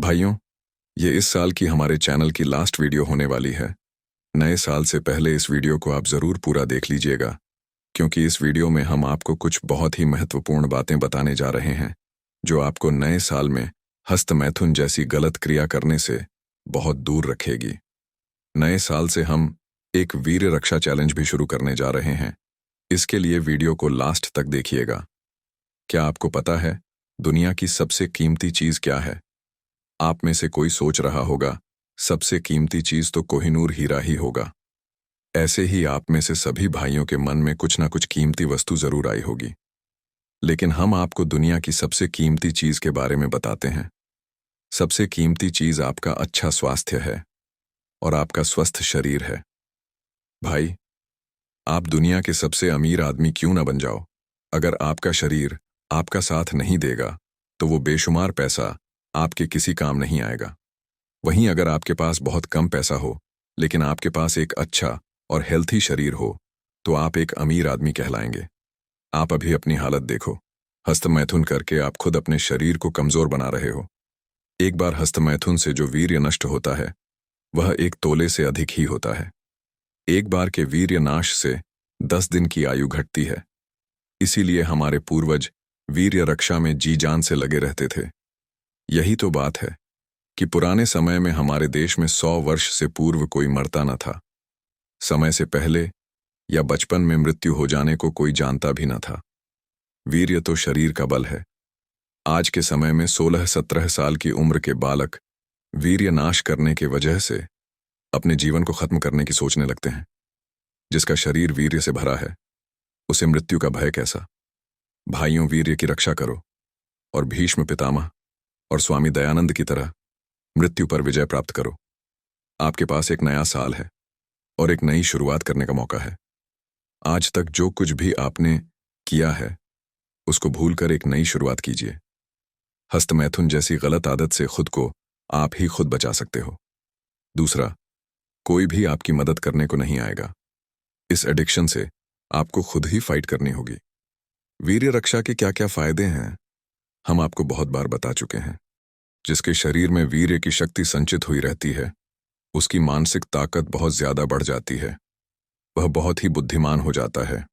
भाइयों, ये इस साल की हमारे चैनल की लास्ट वीडियो होने वाली है। नए साल से पहले इस वीडियो को आप ज़रूर पूरा देख लीजिएगा, क्योंकि इस वीडियो में हम आपको कुछ बहुत ही महत्वपूर्ण बातें बताने जा रहे हैं, जो आपको नए साल में हस्तमैथुन जैसी गलत क्रिया करने से बहुत दूर रखेगी। नए साल से हम एक वीर्य रक्षा चैलेंज भी शुरू करने जा रहे हैं। इसके लिए वीडियो को लास्ट तक देखिएगा। क्या आपको पता है, दुनिया की सबसे कीमती चीज़ क्या है? आप में से कोई सोच रहा होगा, सबसे कीमती चीज तो कोहिनूर हीरा ही होगा। ऐसे ही आप में से सभी भाइयों के मन में कुछ ना कुछ कीमती वस्तु जरूर आई होगी। लेकिन हम आपको दुनिया की सबसे कीमती चीज के बारे में बताते हैं। सबसे कीमती चीज आपका अच्छा स्वास्थ्य है और आपका स्वस्थ शरीर है। भाई, आप दुनिया के सबसे अमीर आदमी क्यों ना बन जाओ, अगर आपका शरीर आपका साथ नहीं देगा तो वो बेशुमार पैसा आपके किसी काम नहीं आएगा। वहीं अगर आपके पास बहुत कम पैसा हो, लेकिन आपके पास एक अच्छा और हेल्थी शरीर हो, तो आप एक अमीर आदमी कहलाएंगे। आप अभी अपनी हालत देखो। हस्तमैथुन करके आप खुद अपने शरीर को कमजोर बना रहे हो। एक बार हस्तमैथुन से जो वीर्य नष्ट होता है, वह 1 तोले से अधिक ही होता है। एक बार के वीर्य नाश से 10 दिन की आयु घटती है। इसीलिए हमारे पूर्वज वीर्य रक्षा में जी जान से लगे रहते थे। यही तो बात है कि पुराने समय में हमारे देश में 100 वर्ष से पूर्व कोई मरता न था। समय से पहले या बचपन में मृत्यु हो जाने को कोई जानता भी न था। वीर्य तो शरीर का बल है। आज के समय में 16-17 साल की उम्र के बालक वीर्य नाश करने के वजह से अपने जीवन को खत्म करने की सोचने लगते हैं। जिसका शरीर वीर्य से भरा है, उसे मृत्यु का भय कैसा? भाइयों, वीर्य की रक्षा करो और भीष्म पितामह और स्वामी दयानंद की तरह मृत्यु पर विजय प्राप्त करो। आपके पास एक नया साल है और एक नई शुरुआत करने का मौका है। आज तक जो कुछ भी आपने किया है, उसको भूलकर एक नई शुरुआत कीजिए। हस्तमैथुन जैसी गलत आदत से खुद को आप ही खुद बचा सकते हो। दूसरा, कोई भी आपकी मदद करने को नहीं आएगा। इस एडिक्शन से आपको खुद ही फाइट करनी होगी। वीर्य रक्षा के क्या क्या फायदे हैं, हम आपको बहुत बार बता चुके हैं। जिसके शरीर में वीर्य की शक्ति संचित हुई रहती है, उसकी मानसिक ताकत बहुत ज्यादा बढ़ जाती है। वह बहुत ही बुद्धिमान हो जाता है।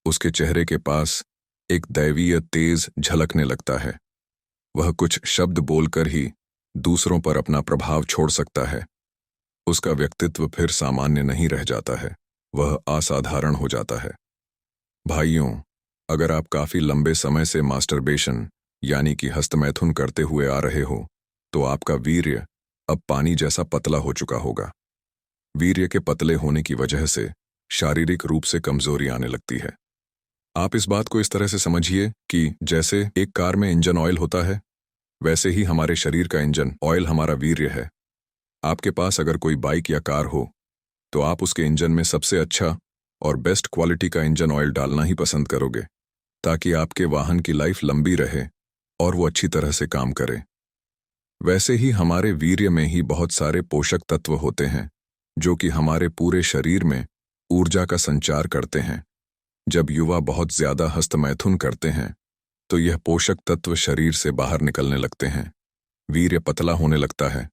उसके चेहरे के पास एक दैवीय तेज झलकने लगता है। वह कुछ शब्द बोलकर ही दूसरों पर अपना प्रभाव छोड़ सकता है। उसका व्यक्तित्व फिर सामान्य नहीं रह जाता है, वह असाधारण हो जाता है। भाइयों, अगर आप काफी लंबे समय से मास्टरबेशन यानी कि हस्तमैथुन करते हुए आ रहे हो, तो आपका वीर्य अब पानी जैसा पतला हो चुका होगा। वीर्य के पतले होने की वजह से शारीरिक रूप से कमजोरी आने लगती है। आप इस बात को इस तरह से समझिए कि जैसे एक कार में इंजन ऑयल होता है, वैसे ही हमारे शरीर का इंजन ऑयल हमारा वीर्य है। आपके पास अगर कोई बाइक या कार हो, तो आप उसके इंजन में सबसे अच्छा और बेस्ट क्वालिटी का इंजन ऑयल डालना ही पसंद करोगे, ताकि आपके वाहन की लाइफ लंबी रहे और वो अच्छी तरह से काम करे। वैसे ही हमारे वीर्य में ही बहुत सारे पोषक तत्व होते हैं, जो कि हमारे पूरे शरीर में ऊर्जा का संचार करते हैं। जब युवा बहुत ज्यादा हस्तमैथुन करते हैं, तो यह पोषक तत्व शरीर से बाहर निकलने लगते हैं। वीर्य पतला होने लगता है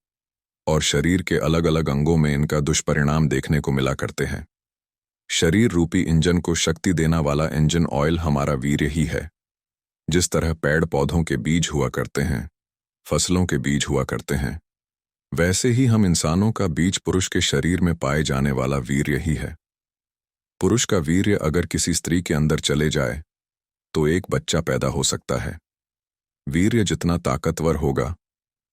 और शरीर के अलग अलग अंगों में इनका दुष्परिणाम देखने को मिला करते हैं। शरीर रूपी इंजन को शक्ति देना वाला इंजन ऑयल हमारा वीर्य ही है। जिस तरह पेड़ पौधों के बीज हुआ करते हैं, फसलों के बीज हुआ करते हैं, वैसे ही हम इंसानों का बीज पुरुष के शरीर में पाए जाने वाला वीर्य ही है। पुरुष का वीर्य अगर किसी स्त्री के अंदर चले जाए, तो एक बच्चा पैदा हो सकता है। वीर्य जितना ताकतवर होगा,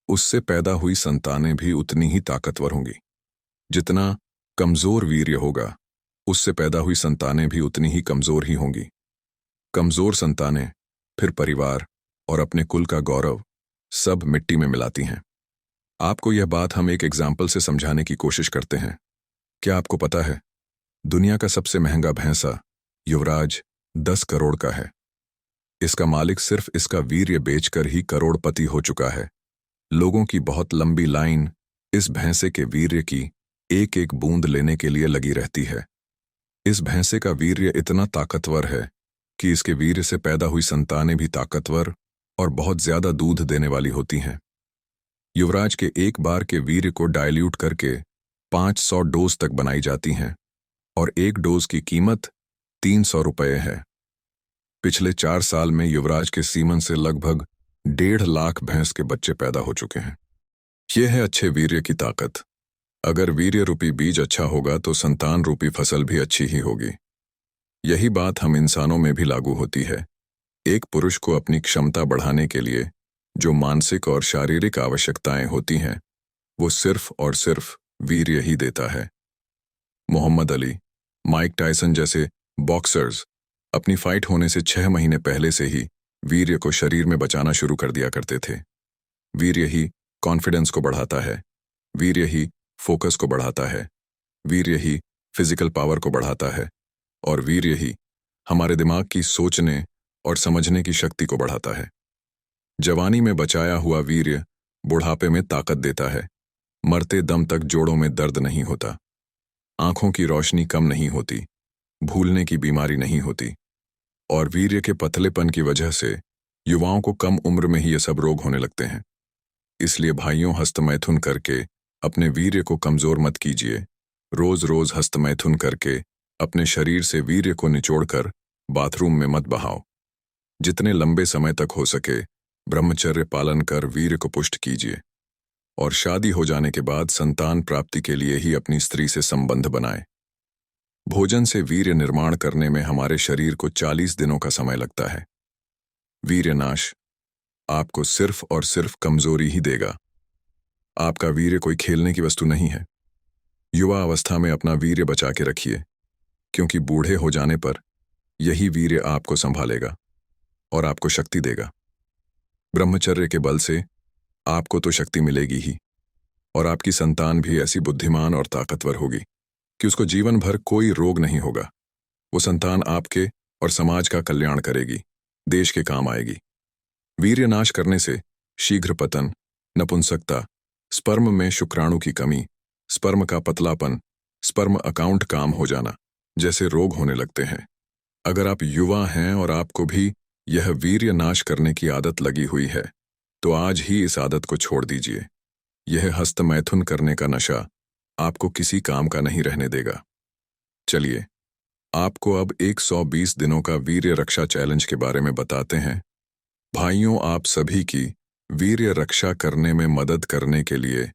उससे पैदा हुई संतानें भी उतनी ही ताकतवर होंगी। जितना कमजोर वीर्य होगा, उससे पैदा हुई संतानें भी उतनी ही कमजोर ही होंगी। कमजोर संतानें फिर परिवार और अपने कुल का गौरव सब मिट्टी में मिलाती हैं। आपको यह बात हम एक एग्जाम्पल से समझाने की कोशिश करते हैं। क्या आपको पता है, दुनिया का सबसे महंगा भैंसा युवराज 10 करोड़ का है। इसका मालिक सिर्फ इसका वीर्य बेचकर ही करोड़पति हो चुका है। लोगों की बहुत लंबी लाइन इस भैंसे के वीर्य की एक एक बूंद लेने के लिए लगी रहती है। इस भैंसे का वीर्य इतना ताकतवर है कि इसके वीर्य से पैदा हुई संतानें भी ताकतवर और बहुत ज्यादा दूध देने वाली होती हैं। युवराज के एक बार के वीर्य को डाइल्यूट करके 500 डोज तक बनाई जाती हैं और एक डोज की कीमत 300 रुपये है। पिछले 4 साल में युवराज के सीमन से लगभग 1.5 लाख भैंस के बच्चे पैदा हो चुके हैं। यह है अच्छे वीर्य की ताकत। अगर वीर्य रूपी बीज अच्छा होगा तो संतान रूपी फसल भी अच्छी ही होगी। यही बात हम इंसानों में भी लागू होती है। एक पुरुष को अपनी क्षमता बढ़ाने के लिए जो मानसिक और शारीरिक आवश्यकताएं होती हैं, वो सिर्फ और सिर्फ वीर्य ही देता है। मोहम्मद अली, माइक टायसन जैसे बॉक्सर्स अपनी फाइट होने से 6 महीने पहले से ही वीर्य को शरीर में बचाना शुरू कर दिया करते थे। वीर्य ही कॉन्फिडेंस को बढ़ाता है, वीर्य ही फोकस को बढ़ाता है, वीर्य ही फिजिकल पावर को बढ़ाता है और वीर्य ही हमारे दिमाग की सोचने और समझने की शक्ति को बढ़ाता है। जवानी में बचाया हुआ वीर्य बुढ़ापे में ताकत देता है। मरते दम तक जोड़ों में दर्द नहीं होता, आंखों की रोशनी कम नहीं होती, भूलने की बीमारी नहीं होती और वीर्य के पतलेपन की वजह से युवाओं को कम उम्र में ही ये सब रोग होने लगते हैं। इसलिए भाइयों, हस्तमैथुन करके अपने वीर्य को कमजोर मत कीजिए। रोज रोज हस्तमैथुन करके अपने शरीर से वीर्य को निचोड़कर बाथरूम में मत बहाओ। जितने लंबे समय तक हो सके ब्रह्मचर्य पालन कर वीर्य को पुष्ट कीजिए और शादी हो जाने के बाद संतान प्राप्ति के लिए ही अपनी स्त्री से संबंध बनाएं। भोजन से वीर्य निर्माण करने में हमारे शरीर को 40 दिनों का समय लगता है। वीर्य नाश आपको सिर्फ और सिर्फ कमजोरी ही देगा। आपका वीर्य कोई खेलने की वस्तु नहीं है। युवा अवस्था में अपना वीर्य बचा के रखिए, क्योंकि बूढ़े हो जाने पर यही वीर्य आपको संभालेगा और आपको शक्ति देगा। ब्रह्मचर्य के बल से आपको तो शक्ति मिलेगी ही और आपकी संतान भी ऐसी बुद्धिमान और ताकतवर होगी कि उसको जीवन भर कोई रोग नहीं होगा। वो संतान आपके और समाज का कल्याण करेगी, देश के काम आएगी। वीर्य नाश करने से शीघ्र पतन, नपुंसकता, स्पर्म में शुक्राणु की कमी, स्पर्म का पतलापन, स्पर्म अकाउंट काम हो जाना जैसे रोग होने लगते हैं। अगर आप युवा हैं और आपको भी यह वीर्य नाश करने की आदत लगी हुई है, तो आज ही इस आदत को छोड़ दीजिए। यह हस्तमैथुन करने का नशा आपको किसी काम का नहीं रहने देगा। चलिए, आपको अब 120 दिनों का वीर्य रक्षा चैलेंज के बारे में बताते हैं। भाइयों, आप सभी की वीर्य रक्षा करने में मदद करने के लिए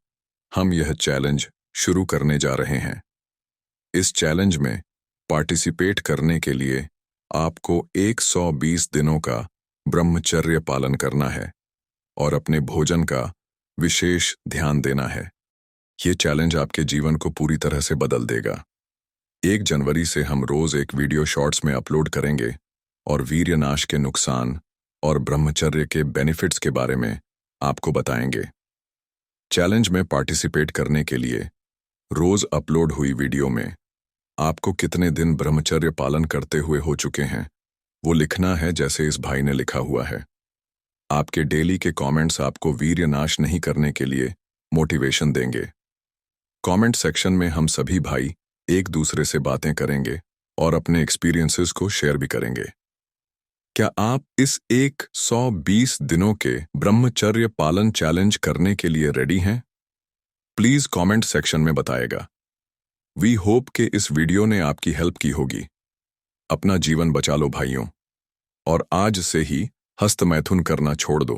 हम यह चैलेंज शुरू करने जा रहे हैं। इस चैलेंज में पार्टिसिपेट करने के लिए आपको 120 दिनों का ब्रह्मचर्य पालन करना है और अपने भोजन का विशेष ध्यान देना है। ये चैलेंज आपके जीवन को पूरी तरह से बदल देगा। 1 जनवरी से हम रोज एक वीडियो शॉर्ट्स में अपलोड करेंगे और वीर्य नाश के नुकसान और ब्रह्मचर्य के बेनिफिट्स के बारे में आपको बताएंगे। चैलेंज में पार्टिसिपेट करने के लिए रोज अपलोड हुई वीडियो में आपको कितने दिन ब्रह्मचर्य पालन करते हुए हो चुके हैं वो लिखना है, जैसे इस भाई ने लिखा हुआ है। आपके डेली के कमेंट्स आपको वीर्य नाश नहीं करने के लिए मोटिवेशन देंगे। कमेंट सेक्शन में हम सभी भाई एक दूसरे से बातें करेंगे और अपने एक्सपीरियंसेस को शेयर भी करेंगे। क्या आप इस 120 दिनों के ब्रह्मचर्य पालन चैलेंज करने के लिए रेडी हैं? प्लीज कमेंट सेक्शन में बताएगा। वी होप कि इस वीडियो ने आपकी हेल्प की होगी। अपना जीवन बचा लो भाइयों, और आज से ही हस्तमैथुन करना छोड़ दो।